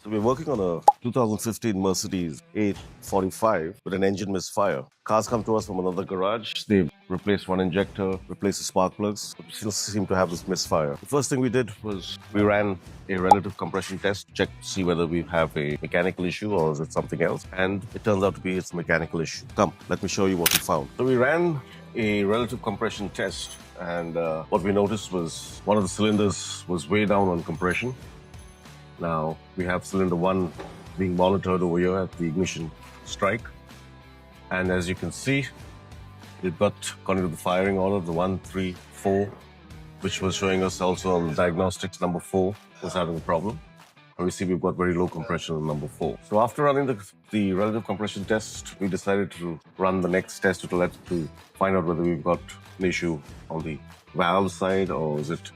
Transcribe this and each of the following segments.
So we're working on a 2015 Mercedes 845 with an engine misfire. Cars come to us from another garage. They've replaced one injector, replaced the spark plugs, but we still seem to have this misfire. The first thing we did was we ran a relative compression test, check to see whether we have a mechanical issue or is it something else. And it turns out to be it's a mechanical issue. Come, let me show you what we found. So we ran a relative compression test, and what we noticed was one of the cylinders was way down on compression. Now we have cylinder 1 being monitored over here at the ignition strike, and as you can see, we've got, according to the firing order, the 1, 3, 4, which was showing us also on the diagnostics number 4 was having a problem. And we see we've got very low compression on number 4. So after running the relative compression test, we decided to run the next test to find out whether we've got an issue on the valve side or is it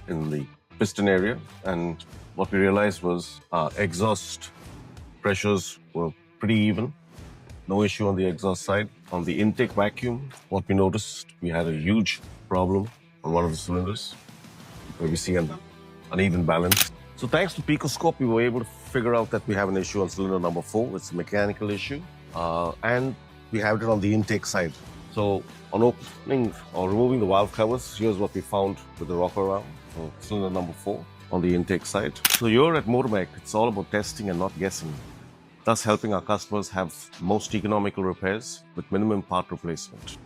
in the piston area. And what we realized was our exhaust pressures were pretty even. No issue on the exhaust side. On the intake vacuum, what we noticed, we had a huge problem on one of the cylinders where we see an uneven balance. So thanks to Picoscope, we were able to figure out that we have an issue on cylinder number 4. It's a mechanical issue. And we have it on the intake side. So on opening or removing the valve covers, here's what we found with the rocker around. So cylinder number 4 on the intake side. So here at Motorbike, it's all about testing and not guessing, thus helping our customers have most economical repairs with minimum part replacement.